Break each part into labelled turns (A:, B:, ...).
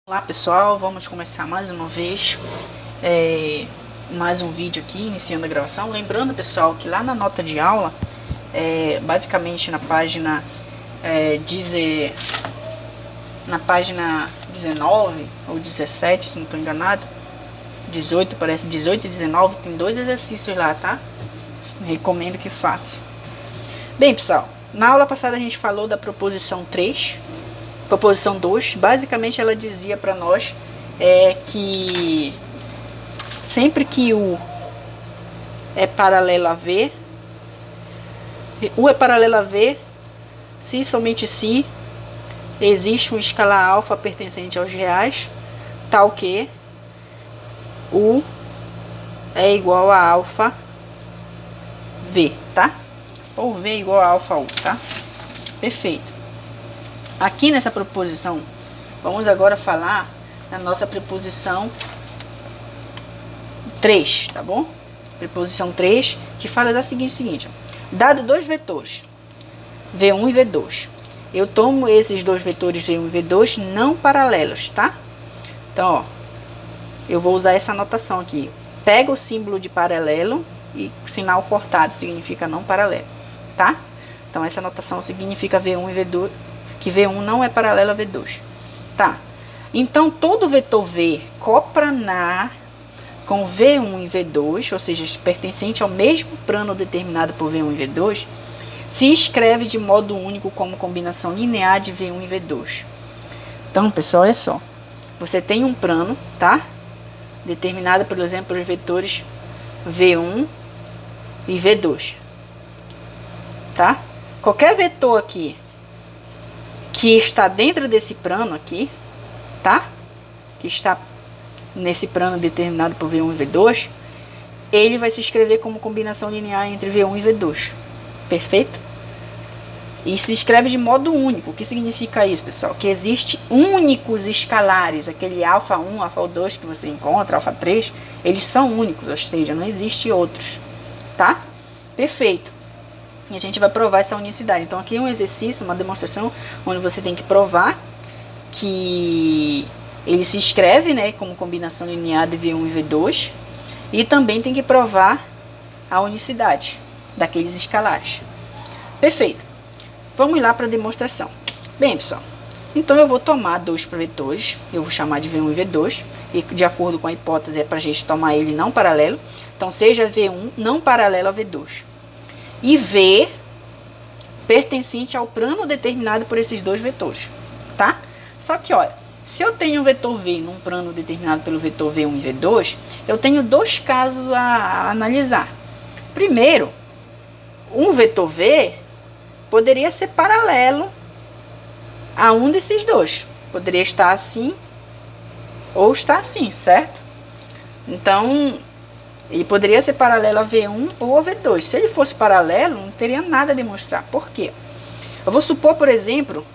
A: Olá pessoal, vamos começar mais uma vez mais um vídeo aqui, iniciando a gravação. Lembrando pessoal que lá na nota de aula, basicamente na página, na página 19 ou 17, se não estou enganado, 18, parece 18 e 19, tem dois exercícios lá, tá? Recomendo que faça. Bem pessoal, na aula passada a gente falou da proposição 3. Proposição 2, basicamente ela dizia para nós que sempre que U é paralelo a V, U é paralelo a V, se somente se existe um escalar alfa pertencente aos reais, tal que U é igual a alfa V, tá? Ou V é igual a alfa U, tá? Perfeito. Aqui nessa proposição, vamos agora falar da nossa preposição 3, tá bom? Preposição 3, que fala da seguinte, dado dois vetores, V1 e V2, eu tomo esses dois vetores V1 e V2 não paralelos, tá? Então, ó, eu vou usar essa anotação aqui. Pega o símbolo de paralelo e sinal cortado significa não paralelo, tá? Então, essa anotação significa V1 e V2, que V1 não é paralelo a V2, tá? Então, todo vetor V coplanar com V1 e V2, ou seja, pertencente ao mesmo plano determinado por V1 e V2, se escreve de modo único como combinação linear de V1 e V2. Então, pessoal, olha só. Você tem um plano, tá? Determinado, por exemplo, pelos vetores V1 e V2, tá? Qualquer vetor aqui que está dentro desse plano aqui, tá? Que está nesse plano determinado por V1 e V2, ele vai se escrever como combinação linear entre V1 e V2. Perfeito? E se escreve de modo único. O que significa isso, pessoal? Que existe únicos escalares. Aquele alfa 1, alfa 2 que você encontra, alfa 3, eles são únicos, ou seja, não existe outros, tá? Perfeito. E a gente vai provar essa unicidade. Então aqui é um exercício, uma demonstração, onde você tem que provar que ele se escreve, né, como combinação linear de V1 e V2. E também tem que provar a unicidade daqueles escalares. Perfeito. Vamos lá para a demonstração. Bem, pessoal, então eu vou tomar dois vetores, eu vou chamar de V1 e V2, e de acordo com a hipótese é para a gente tomar ele não paralelo. Então seja V1 não paralelo a V2. E V pertencente ao plano determinado por esses dois vetores, tá? Só que, olha, se eu tenho um vetor V num plano determinado pelo vetor V1 e V2, eu tenho dois casos a analisar. Primeiro, um vetor V poderia ser paralelo a um desses dois. Poderia estar assim ou estar assim, certo? Então, ele poderia ser paralelo a V1 ou a V2. Se ele fosse paralelo, não teria nada a demonstrar. Por quê? Eu vou supor, por exemplo,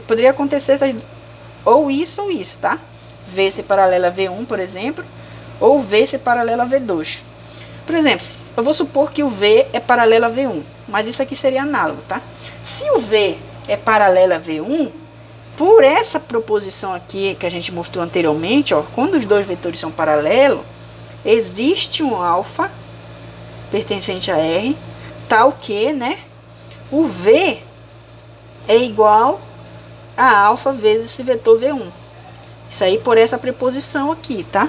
A: poderia acontecer ou isso, tá? V ser paralelo a V1, por exemplo, ou V ser paralelo a V2. Por exemplo, eu vou supor que o V é paralelo a V1, mas isso aqui seria análogo, tá? Se o V é paralelo a V1, por essa proposição aqui que a gente mostrou anteriormente, ó, quando os dois vetores são paralelos, existe um alfa pertencente a R, tal que, né, o V é igual a alfa vezes esse vetor V1. Isso aí por essa preposição aqui, tá?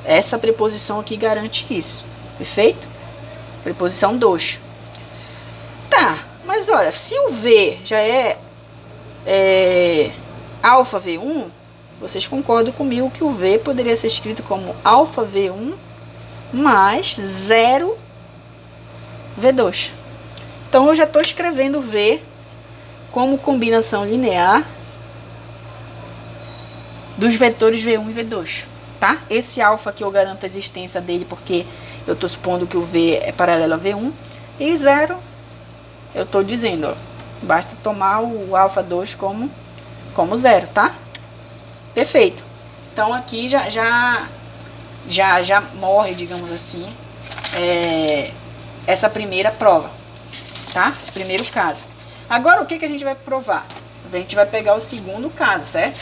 A: Essa preposição aqui garante isso. Perfeito? Preposição 2. Tá, mas olha, se o V já é alfa V1, vocês concordam comigo que o V poderia ser escrito como alfa V1 mais 0 V2. Então, eu já estou escrevendo V como combinação linear dos vetores V1 e V2, tá? Esse alfa aqui eu garanto a existência dele porque eu estou supondo que o V é paralelo a V1. E 0, eu estou dizendo, ó, basta tomar o alfa 2 como 0, tá? Perfeito. Então aqui já morre, digamos assim, essa primeira prova, tá? Esse primeiro caso. Agora o que a gente vai provar? A gente vai pegar o segundo caso, certo?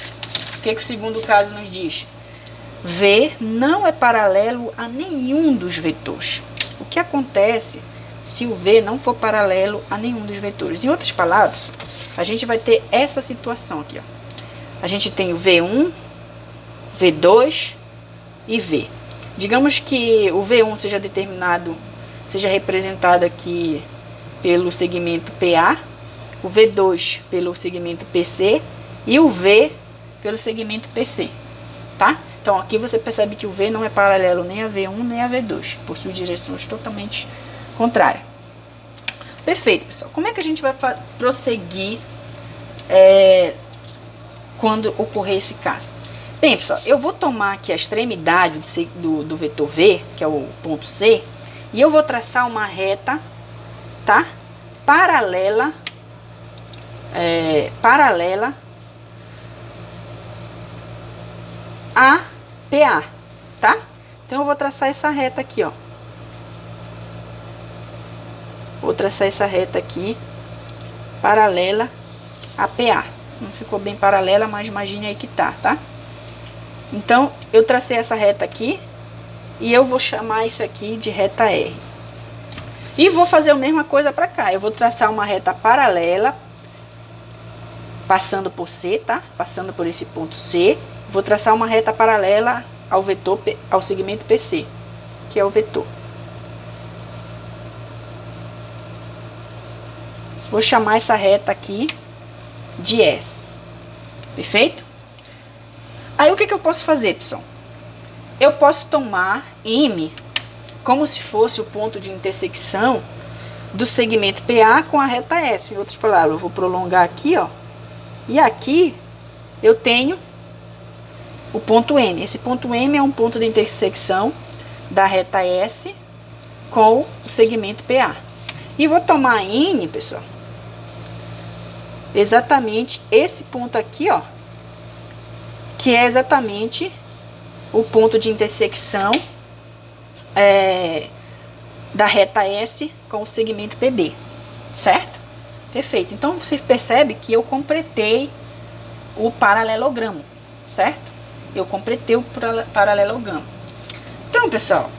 A: O que o segundo caso nos diz? V não é paralelo a nenhum dos vetores. O que acontece se o V não for paralelo a nenhum dos vetores? Em outras palavras, a gente vai ter essa situação aqui, ó. A gente tem o V1, V2 e V. Digamos que o V1 seja determinado, seja representado aqui pelo segmento PA, o V2 pelo segmento PC e o V pelo segmento PC, tá? Então aqui você percebe que o V não é paralelo nem a V1 nem a V2, possui direções totalmente contrárias. Perfeito, pessoal. Como é que a gente vai prosseguir quando ocorrer esse caso? Bem, pessoal, eu vou tomar aqui a extremidade do vetor V, que é o ponto C, e eu vou traçar uma reta, tá? Paralela a PA, tá? Então eu vou traçar essa reta aqui, ó. Vou traçar essa reta aqui, paralela a PA. Não ficou bem paralela, mas imagine aí que tá? Então, eu tracei essa reta aqui, e eu vou chamar isso aqui de reta R. E vou fazer a mesma coisa para cá. Eu vou traçar uma reta paralela, passando por C, tá? Passando por esse ponto C. Vou traçar uma reta paralela ao vetor, ao segmento PC, que é o vetor. Vou chamar essa reta aqui de S. Perfeito? Aí o que eu posso fazer, pessoal? Eu posso tomar M como se fosse o ponto de intersecção do segmento PA com a reta S. Em outras palavras, eu vou prolongar aqui, ó. E aqui eu tenho o ponto M. Esse ponto M é um ponto de intersecção da reta S com o segmento PA. E vou tomar N, pessoal, exatamente esse ponto aqui, ó, que é exatamente o ponto de intersecção da reta S com o segmento PB, certo? Perfeito. Então, você percebe que eu completei o paralelogramo, certo? Eu completei o paralelogramo. Então, pessoal,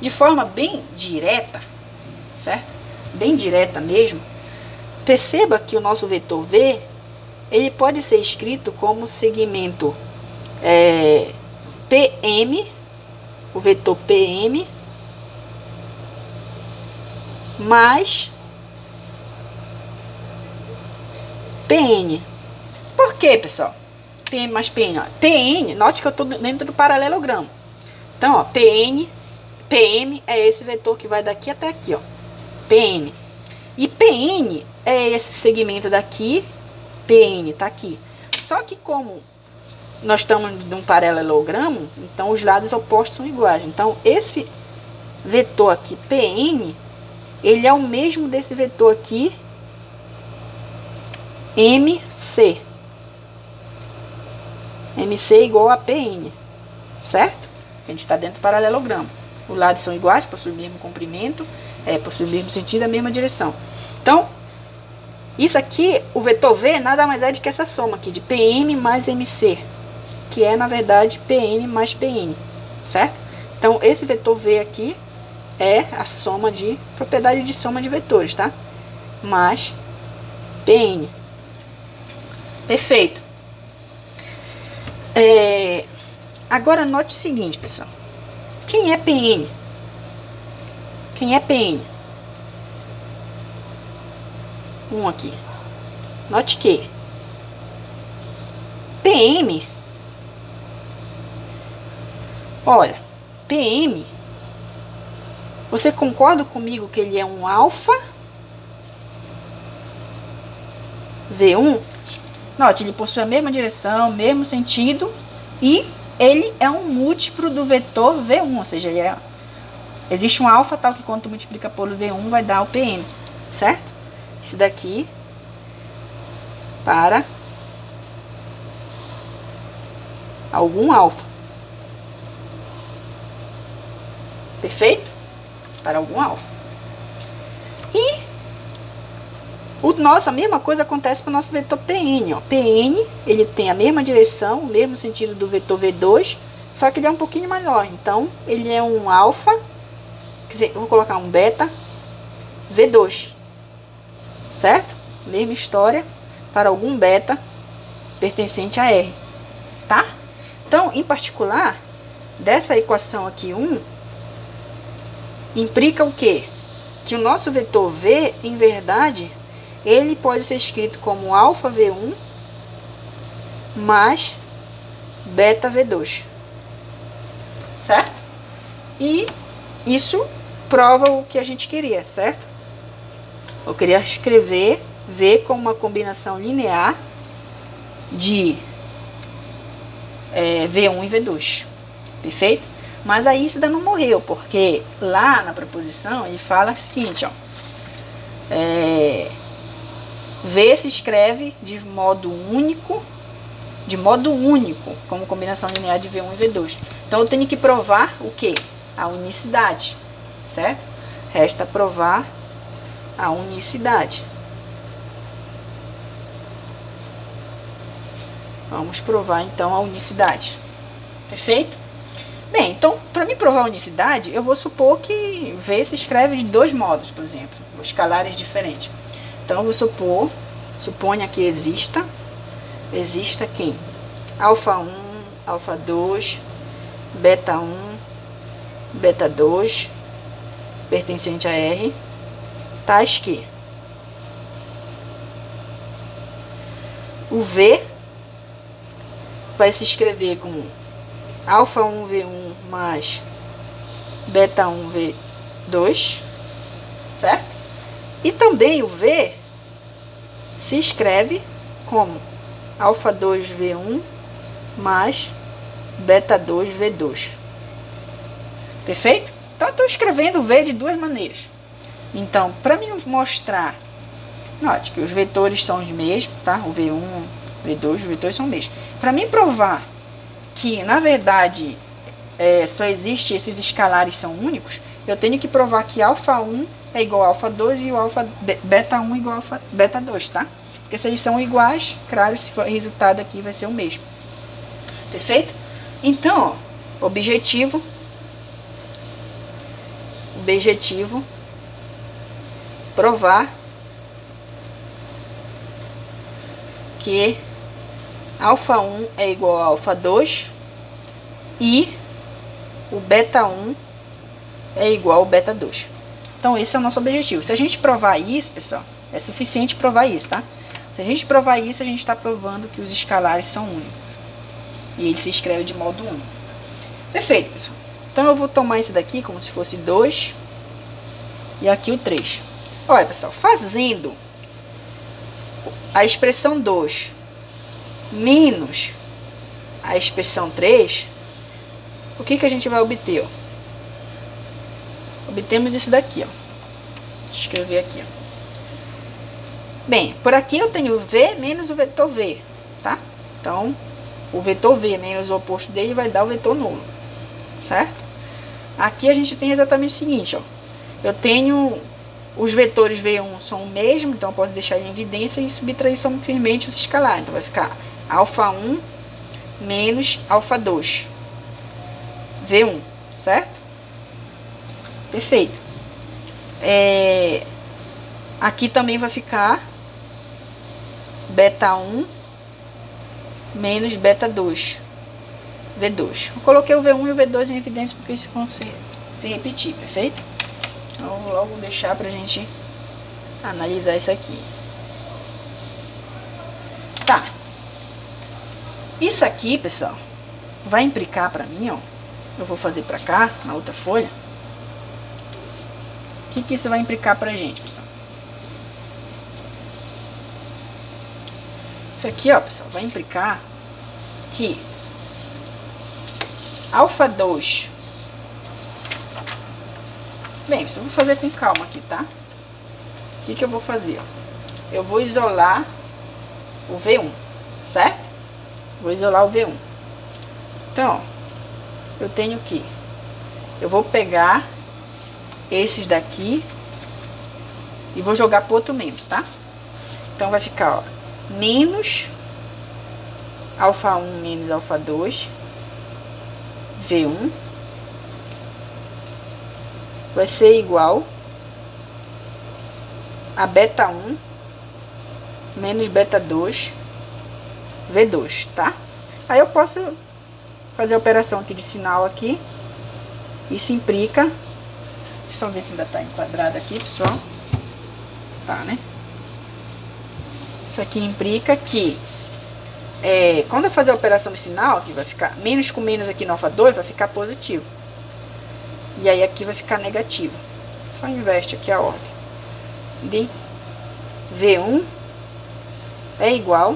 A: de forma bem direta, certo? Bem direta mesmo, perceba que o nosso vetor V, ele pode ser escrito como segmento PM, o vetor PM, mais PN. Por quê, pessoal? PM mais PN. Ó. PN, note que eu estou dentro do paralelogramo. Então, ó, PM é esse vetor que vai daqui até aqui, ó. PN. E PN é esse segmento daqui, PN tá aqui. Só que como nós estamos num paralelogramo, então os lados opostos são iguais. Então, esse vetor aqui, PN, ele é o mesmo desse vetor aqui, MC. MC é igual a PN, certo? A gente está dentro do paralelogramo. Os lados são iguais, possuem o mesmo comprimento, possuem o mesmo sentido, a mesma direção. Então, isso aqui, o vetor V, nada mais é do que essa soma aqui, de PM mais MC, que é, na verdade, PN mais PN, certo? Então, esse vetor V aqui é a soma de, propriedade de soma de vetores, tá? Mais PN. Perfeito. Agora, note o seguinte, pessoal. Quem é PN? Quem é PN? Aqui. Note que PM, olha, PM, você concorda comigo que ele é um alfa V1? Note, ele possui a mesma direção, mesmo sentido, e ele é um múltiplo do vetor V1, ou seja, existe um alfa tal que quando tu multiplica por V1 vai dar o PM, certo? Esse daqui para algum alfa. Perfeito? Para algum alfa. E A mesma coisa acontece para o nosso vetor PN. Ó. PN, ele tem a mesma direção, o mesmo sentido do vetor V2, só que ele é um pouquinho maior. Então, ele é um alfa, quer dizer, eu vou colocar um beta V2, certo? Mesma história para algum beta pertencente a R, tá? Então, em particular, dessa equação aqui 1, implica o quê? Que o nosso vetor V, em verdade, ele pode ser escrito como alfa V1 mais beta V2, certo? E isso prova o que a gente queria, certo? Eu queria escrever V como uma combinação linear de V1 e V2, perfeito? Mas aí isso ainda não morreu, porque lá na proposição ele fala o seguinte, ó, V se escreve de modo único, como combinação linear de V1 e V2. Então eu tenho que provar o quê? A unicidade, certo? Resta provar a unicidade. Vamos provar então a unicidade. Perfeito? Bem, então, para me provar a unicidade, eu vou supor que V se escreve de dois modos, por exemplo, escalares diferentes. Então, eu vou suponha que exista quem? Alfa 1, alfa 2, beta 1, beta 2, pertencente a R, tais que o V vai se escrever como alfa 1 V1 mais beta 1 V2, certo? E também o V se escreve como alfa 2 V1 mais beta 2 V2. Perfeito? Então, eu estou escrevendo o V de duas maneiras. Então, para me mostrar, note que os vetores são os mesmos, tá? O V1, V2, os vetores são os mesmos. Para mim provar que, na verdade, só existe esses escalares são únicos, eu tenho que provar que alfa 1 é igual a alfa 2 e o beta 1 é igual a alfa beta 2, tá? Porque se eles são iguais, claro, se for o resultado aqui vai ser o mesmo. Perfeito? Então, ó, objetivo, provar que alfa 1 é igual a alfa 2 e o beta 1 é igual ao beta 2. Então, esse é o nosso objetivo. Se a gente provar isso, pessoal, é suficiente provar isso, tá? Se a gente provar isso, a gente está provando que os escalares são únicos. E ele se escreve de modo único. Perfeito, pessoal. Então, eu vou tomar esse daqui como se fosse 2 e aqui o 3. Olha, pessoal, fazendo a expressão 2 menos a expressão 3, o que a gente vai obter? Ó? Obtemos isso daqui, ó. Deixa eu escrever aqui, ó. Bem, por aqui eu tenho V menos o vetor V, tá? Então, o vetor V menos o oposto dele vai dar o vetor nulo, certo? Aqui a gente tem exatamente o seguinte, ó. Eu tenho os vetores V1 são o mesmo, então eu posso deixar ele em evidência e subtrair simplesmente os escalares. Então vai ficar alfa 1 menos alfa 2 V1, certo? Perfeito. Aqui também vai ficar beta 1 menos beta 2 V2. Eu coloquei o V1 e o V2 em evidência porque isso vão se repetir, perfeito? Então, vou logo deixar pra gente analisar isso aqui. Tá. Isso aqui, pessoal, vai implicar pra mim, ó. Eu vou fazer pra cá, na outra folha. O que isso vai implicar pra gente, pessoal? Isso aqui, ó, pessoal, vai implicar que alfa 2... Bem, eu vou fazer com calma aqui, tá? O que eu vou fazer? Ó? Eu vou isolar o V1, certo? Vou isolar o V1. Então, ó, eu tenho que... Eu vou pegar esses daqui e vou jogar para outro membro, tá? Então vai ficar, ó, menos alfa 1 menos alfa 2, V1, vai ser igual a beta 1 menos beta 2, V2, tá? Aí eu posso fazer a operação aqui de sinal aqui. Isso implica, deixa eu ver se ainda tá enquadrado aqui, pessoal. Tá, né? Isso aqui implica que quando eu fazer a operação de sinal, aqui vai ficar menos com menos aqui no alfa 2, vai ficar positivo. E aí aqui vai ficar negativo. Só inverte aqui a ordem. De V1 é igual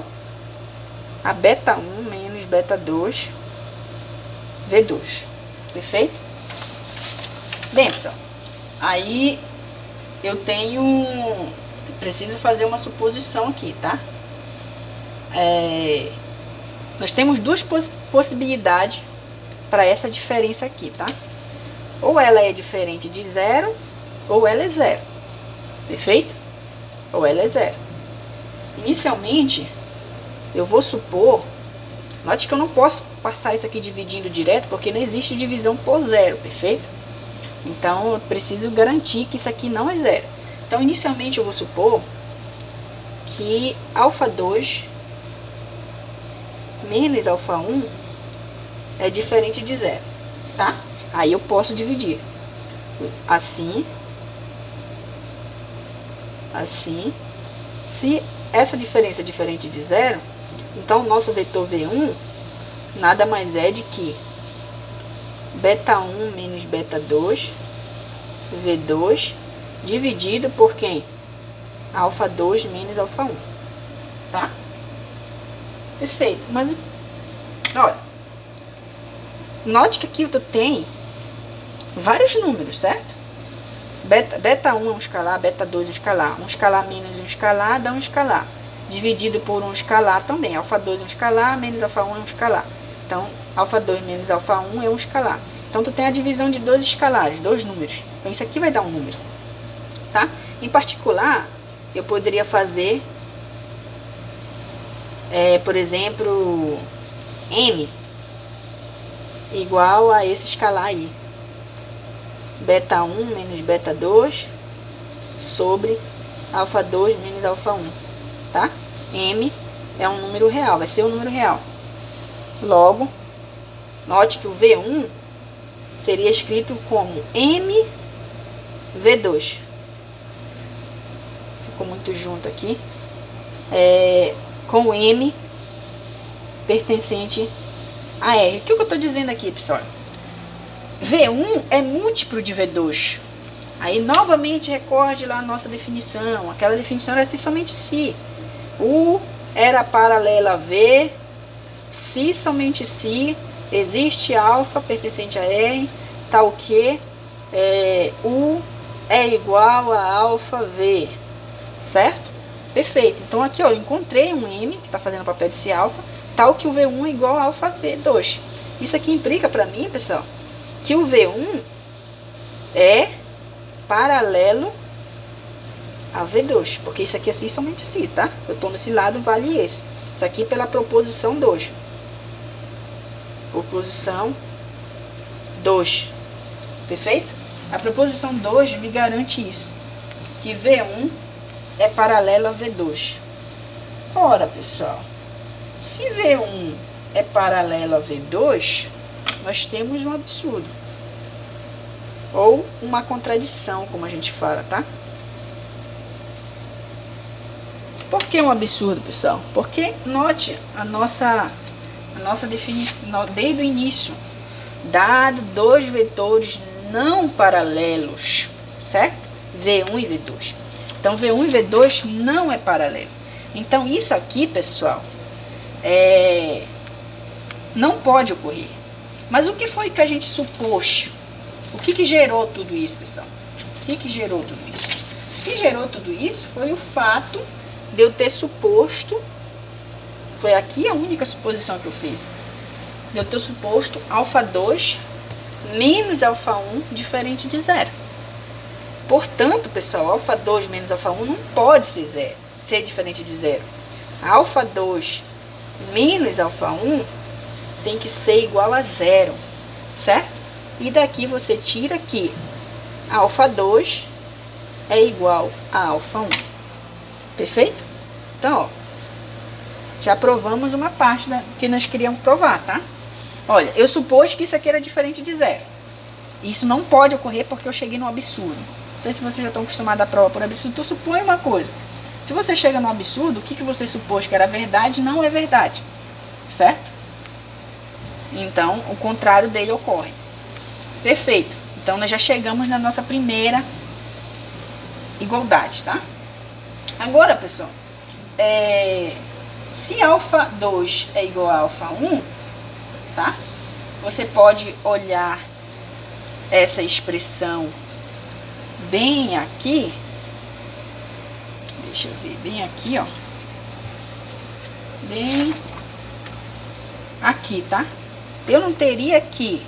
A: a beta 1 menos beta 2, V2. Perfeito? Bem, pessoal, aí eu preciso fazer uma suposição aqui, tá? Nós temos duas possibilidades para essa diferença aqui, tá? Ou ela é diferente de zero, ou ela é zero. Perfeito? Ou ela é zero. Inicialmente, eu vou supor, note que eu não posso passar isso aqui dividindo direto, porque não existe divisão por zero, perfeito? Então, eu preciso garantir que isso aqui não é zero. Então, inicialmente, eu vou supor que alfa 2 menos alfa 1 é diferente de zero, tá? Aí eu posso dividir assim, assim. Se essa diferença é diferente de zero, então o nosso vetor V1 nada mais é de que beta 1 menos beta 2, V2, dividido por quem? Alfa 2 menos alfa 1, tá? Perfeito, mas olha, note que aqui tu tem vários números, certo? Beta 1 é um escalar, beta 2 é um escalar menos um escalar dá um escalar, dividido por um escalar também, alfa 2 é um escalar, menos alfa 1 é um escalar. Então, alfa 2 menos alfa 1 é um escalar. Então, tu tem a divisão de dois escalares, dois números. Então, isso aqui vai dar um número, tá? Em particular, eu poderia fazer, por exemplo, M igual a esse escalar aí. Beta 1 menos beta 2 sobre alfa 2 menos alfa 1, tá? M é um número real, vai ser um número real. Logo, note que o V1 seria escrito como M V2. Ficou muito junto aqui. Com M pertencente a R. O que eu estou dizendo aqui, pessoal? V1 é múltiplo de V2. Aí, novamente, recorde lá a nossa definição. Aquela definição era se somente se. U era paralela a V, se somente se existe alfa pertencente a R, tal que U é igual a alfa V, certo? Perfeito. Então, aqui, ó, eu encontrei um M, que está fazendo o papel de ser alfa, tal que o V1 é igual a alfa V2. Isso aqui implica para mim, pessoal, que o V1 é paralelo a V2, porque isso aqui é assim somente se, tá? Eu estou nesse lado, vale esse. Isso aqui pela proposição 2. Proposição 2. Perfeito? A proposição 2 me garante isso, que V1 é paralelo a V2. Ora, pessoal, se V1 é paralelo a V2, nós temos um absurdo. Ou uma contradição, como a gente fala, tá? Por que um absurdo, pessoal? Porque, note, a nossa definição, desde o início, dado dois vetores não paralelos, certo? V1 e V2. Então, V1 e V2 não é paralelo. Então, isso aqui, pessoal, não pode ocorrer. Mas o que foi que a gente supôs? O que gerou tudo isso, pessoal? O que gerou tudo isso? O que gerou tudo isso foi o fato de eu ter suposto, foi aqui a única suposição que eu fiz, de eu ter suposto alfa 2 menos alfa 1 diferente de zero. Portanto, pessoal, alfa 2 menos alfa 1 não pode ser zero. ser diferente de zero. Alfa 2 menos alfa 1 tem que ser igual a zero, certo? E daqui você tira que alfa 2 é igual a alfa 1. Perfeito? Então, ó, já provamos uma parte que nós queríamos provar, tá? Olha, eu supus que isso aqui era diferente de zero. Isso não pode ocorrer porque eu cheguei no absurdo. Não sei se vocês já estão acostumados à prova por absurdo, então supõe uma coisa. Se você chega no absurdo, o que você supôs que era verdade não é verdade, certo? Então, o contrário dele ocorre. Perfeito. Então, nós já chegamos na nossa primeira igualdade, tá? Agora, pessoal, se alfa 2 é igual a alfa 1, tá? Você pode olhar essa expressão bem aqui. Deixa eu ver, bem aqui, ó. Bem aqui, tá? Eu não teria que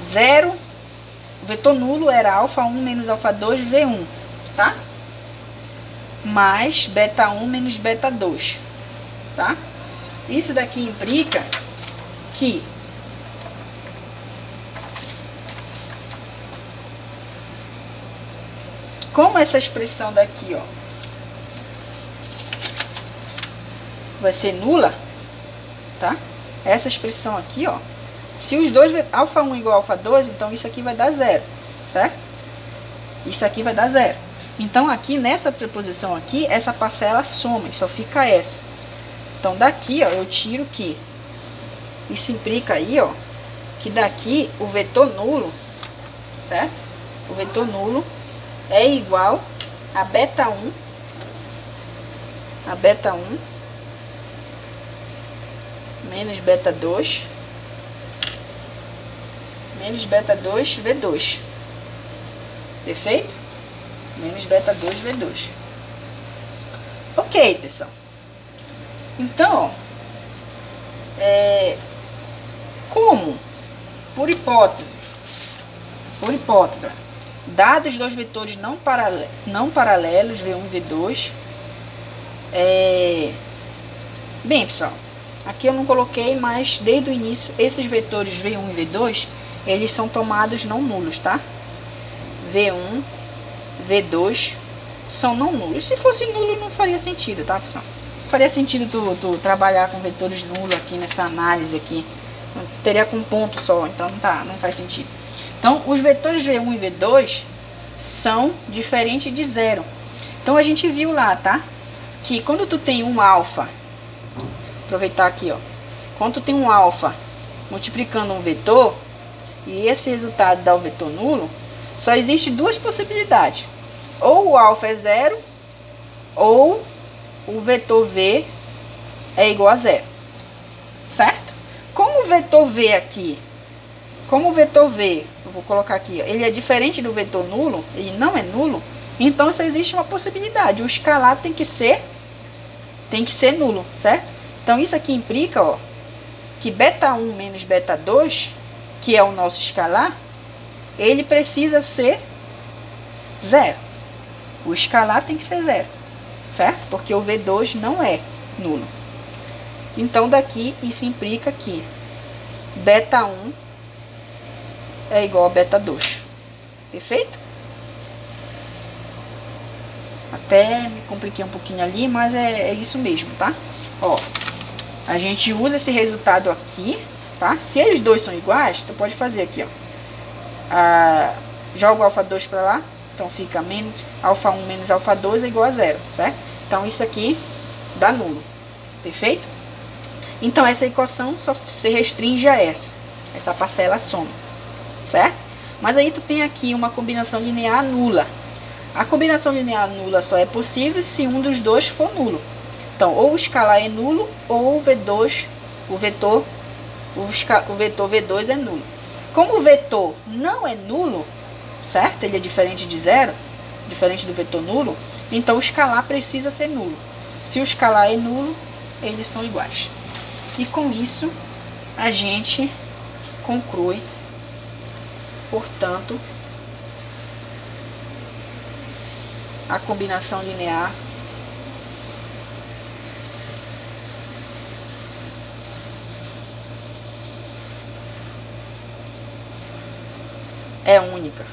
A: zero, o vetor nulo era alfa 1 menos alfa 2 V1, tá? Mais beta 1 menos beta 2, tá? Isso daqui implica que como essa expressão daqui, ó, vai ser nula, tá? Essa expressão aqui, ó, se os dois, alfa 1 igual a alfa 2, então isso aqui vai dar zero, certo? Isso aqui vai dar zero. Então, aqui nessa preposição aqui, essa parcela soma, e só fica essa. Então, daqui, ó, eu tiro que isso implica aí, ó, que daqui o vetor nulo, certo? O vetor nulo é igual a beta 1, menos beta 2, menos beta 2 V2. Perfeito? Menos beta 2 V2. Ok, pessoal. Então, ó, como, por hipótese, ó, dados dois vetores não paralelos, V1 e V2, bem, pessoal, aqui eu não coloquei, mas desde o início, esses vetores V1 e V2, eles são tomados não nulos, tá? V1, V2 são não nulos. Se fosse nulo, não faria sentido, tá, pessoal? Faria sentido tu trabalhar com vetores nulos aqui nessa análise aqui. Teria com um ponto só, então não faz sentido. Então, os vetores V1 e V2 são diferentes de zero. Então, a gente viu lá, tá? Que quando tu tem um alfa, aproveitar aqui, ó. Quando tu tem um alfa multiplicando um vetor, e esse resultado dá o vetor nulo, só existe duas possibilidades. Ou o alfa é zero, ou o vetor V é igual a zero. Certo? Como o vetor V aqui, eu vou colocar aqui, ó, ele é diferente do vetor nulo, ele não é nulo, então só existe uma possibilidade. O escalar tem que ser nulo, certo? Então isso aqui implica, ó, que beta 1 menos beta 2, que é o nosso escalar, ele precisa ser zero. O escalar tem que ser zero, certo? Porque o V2 não é nulo. Então, daqui, isso implica que beta 1 é igual a beta 2. Perfeito? Até me compliquei um pouquinho ali, mas é isso mesmo, tá? Ó, a gente usa esse resultado aqui, tá? Se eles dois são iguais, tu pode fazer aqui, ó. Joga o alfa 2 para lá, então fica menos alfa 1 menos alfa 2 é igual a zero, certo? Então isso aqui dá nulo. Perfeito? Então essa equação só se restringe a essa parcela soma, certo? Mas aí tu tem aqui uma combinação linear nula. A combinação linear nula só é possível se um dos dois for nulo. Então, ou o escalar é nulo, ou o vetor V2 é nulo. Como o vetor não é nulo, certo? Ele é diferente de zero, diferente do vetor nulo, então o escalar precisa ser nulo. Se o escalar é nulo, eles são iguais. E com isso, a gente conclui Portanto, a combinação linear é única.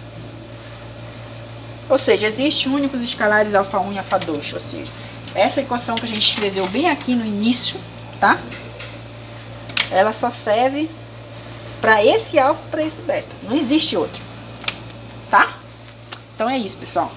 A: Ou seja, existem únicos escalares α1 e α2. Ou seja, essa equação que a gente escreveu bem aqui no início, tá? Ela só serve para esse alfa e para esse beta. Não existe outro, tá? Então é isso, pessoal.